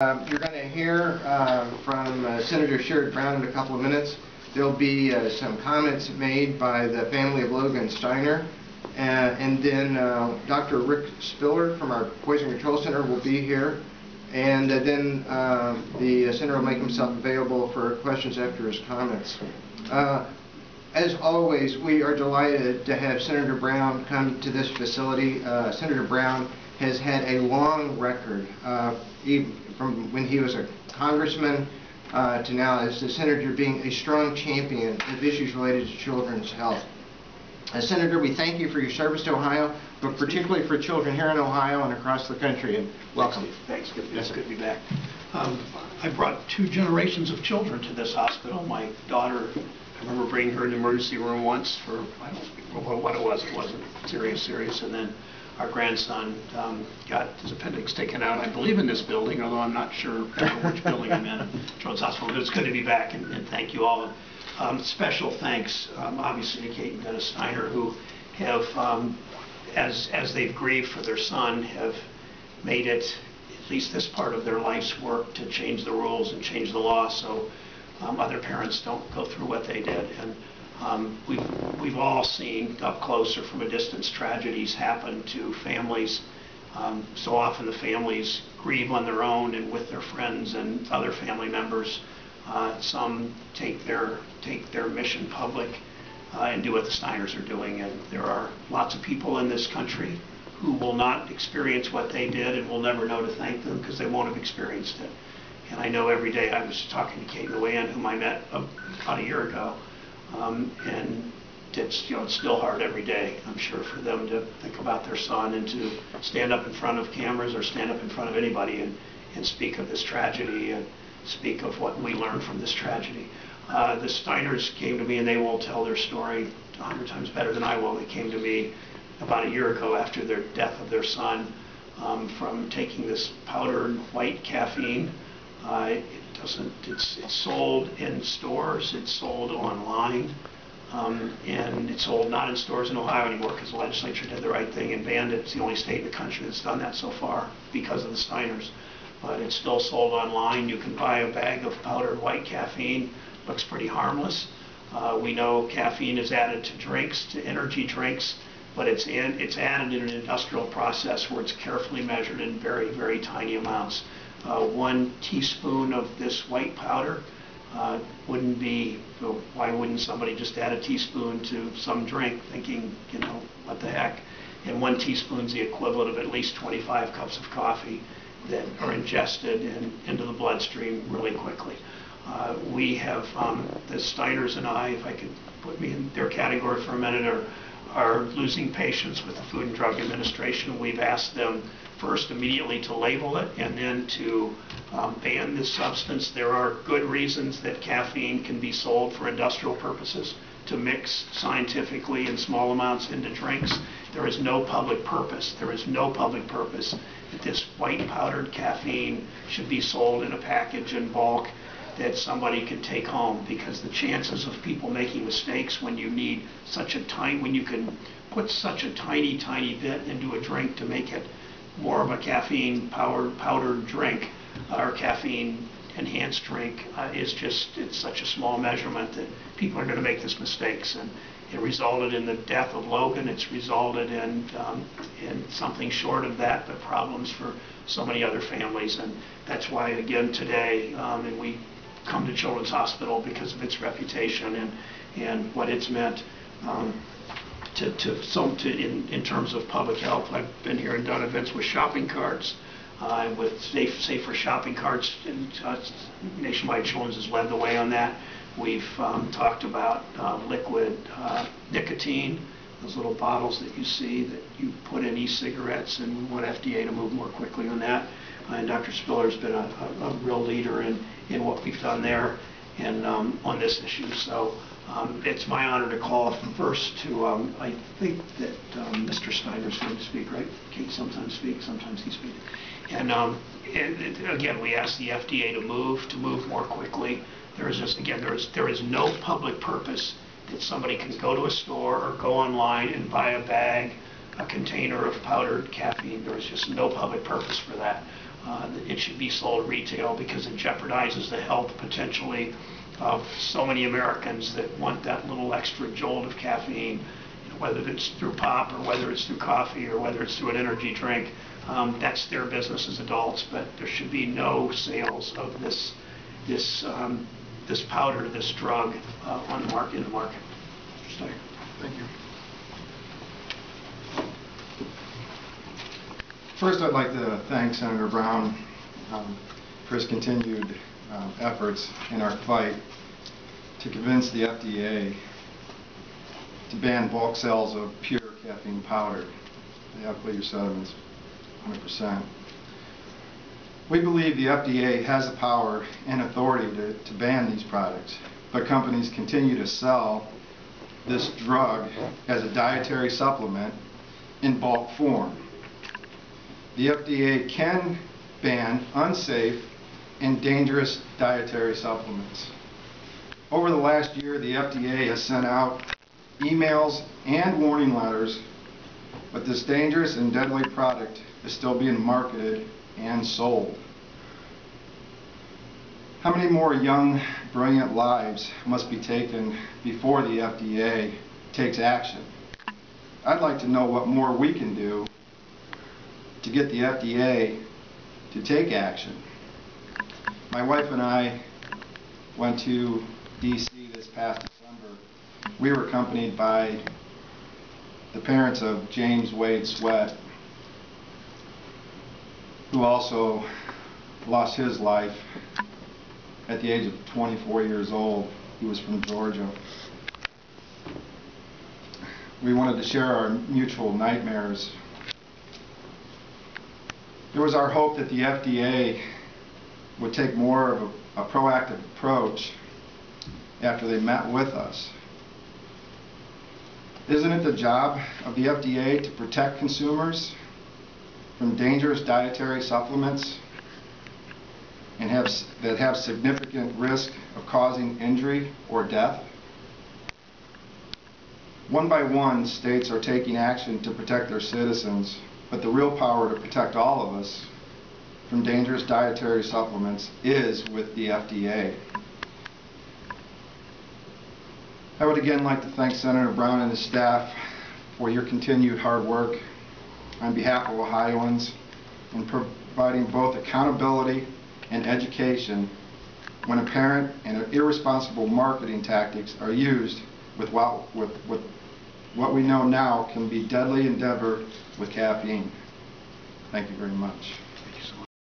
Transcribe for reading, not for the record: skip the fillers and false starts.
You're going to hear from Senator Sherrod Brown in a couple of minutes. There'll be some comments made by the family of Logan Stiner, and then Dr. Rick Spiller from our Poison Control Center will be here, and then the senator will make himself available for questions after his comments. As always, we are delighted to have Senator Brown come to this facility. Senator Brown has had a long record, from when he was a congressman to now as the senator, being a strong champion of issues related to children's health. Senator, we thank you for your service to Ohio, but particularly for children here in Ohio and across the country, and welcome. Thanks. It's good to be back. I brought 2 generations of children to this hospital. My daughter, I remember bringing her in the emergency room once for, I don't know what it was. It wasn't serious. And then our grandson got his appendix taken out, I believe in this building, although I'm not sure which building I'm in, Children's Hospital. But it's good to be back, and thank you all. Special thanks, obviously, to Kate and Dennis Stiner, who have, as they've grieved for their son, have made it, at least this part of their life's work, to change the rules and change the law so other parents don't go through what they did. And we've all seen up close or from a distance tragedies happen to families. So often the families grieve on their own and with their friends and other family members. Some take their mission public and do what the Steiners are doing. And there are lots of people in this country who will not experience what they did and will never know to thank them because they won't have experienced it. And I know every day, I was talking to Kate and Logan, whom I met about a year ago, and it's still hard every day, I'm sure, for them to think about their son and to stand up in front of cameras or stand up in front of anybody and speak of this tragedy and speak of what we learned from this tragedy. The Steiners came to me, and they will tell their story 100 times better than I will. They came to me about a year ago after their death of their son from taking this powdered white caffeine. It's sold in stores, it's sold online, and it's sold not in stores in Ohio anymore because the legislature did the right thing and banned it. It's the only state in the country that's done that so far because of the Steiners. But it's still sold online. You can buy a bag of powdered white caffeine. Looks pretty harmless. We know caffeine is added to drinks, to energy drinks, but it's added in an industrial process where it's carefully measured in very, very tiny amounts. 1 teaspoon of this white powder wouldn't be, why wouldn't somebody just add a teaspoon to some drink thinking, what the heck? And 1 teaspoon is the equivalent of at least 25 cups of coffee that are ingested into the bloodstream really quickly. We have, the Steiners and I, if I could put me in their category for a minute, are losing patience with the Food and Drug Administration. We've asked them first immediately to label it and then to ban this substance. There are good reasons that caffeine can be sold for industrial purposes, to mix scientifically in small amounts into drinks. There is no public purpose. There is no public purpose that this white powdered caffeine should be sold in a package in bulk that somebody could take home, because the chances of people making mistakes when you need when you can put such a tiny bit into a drink to make it more of a caffeine powdered drink or caffeine enhanced drink it's such a small measurement that people are going to make these mistakes. And it resulted in the death of Logan. It's resulted in something short of that, but problems for so many other families. And that's why, again, today, and we come to Children's Hospital because of its reputation and what it's meant in terms of public health. I've been here and done events with shopping carts, with safer shopping carts, and Nationwide Children's has led the way on that. We've talked about liquid nicotine, those little bottles that you see that you put in e-cigarettes, and we want FDA to move more quickly on that. And Dr. Spiller's been a real leader in what we've done there and on this issue. So it's my honor to call first to, I think that Mr. Steiner's going to speak, right? Kate sometimes speaks, sometimes he speaks. And again, we ask the FDA to move more quickly. There is no public purpose that somebody can go to a store or go online and buy a container of powdered caffeine. There is just no public purpose for that. it should be sold retail because it jeopardizes the health potentially of so many Americans that want that little extra jolt of caffeine, whether it's through pop or whether it's through coffee or whether it's through an energy drink. That's their business as adults, but there should be no sales of this powder, this drug on the market, in the market. Mr. Steiner. Thank you. First, I'd like to thank Senator Brown for his continued efforts in our fight to convince the FDA to ban bulk sales of pure caffeine powder. I believe you said it was 100%. We believe the FDA has the power and authority to ban these products, but companies continue to sell this drug as a dietary supplement in bulk form. The FDA can ban unsafe and dangerous dietary supplements. Over the last year, the FDA has sent out emails and warning letters, but this dangerous and deadly product is still being marketed and sold. How many more young, brilliant lives must be taken before the FDA takes action? I'd like to know what more we can do to get the FDA to take action. My wife and I went to D.C. this past December. We were accompanied by the parents of James Wade Sweat, who also lost his life at the age of 24 years old. He was from Georgia. We wanted to share our mutual nightmares. It was our hope that the FDA would take more of a proactive approach after they met with us. Isn't it the job of the FDA to protect consumers from dangerous dietary supplements and that have significant risk of causing injury or death? One by one, states are taking action to protect their citizens, but the real power to protect all of us from dangerous dietary supplements is with the FDA. I would again like to thank Senator Brown and his staff for your continued hard work on behalf of Ohioans in providing both accountability and education when apparent and irresponsible marketing tactics are used with what we know now can be deadly endeavor with caffeine. Thank you very much.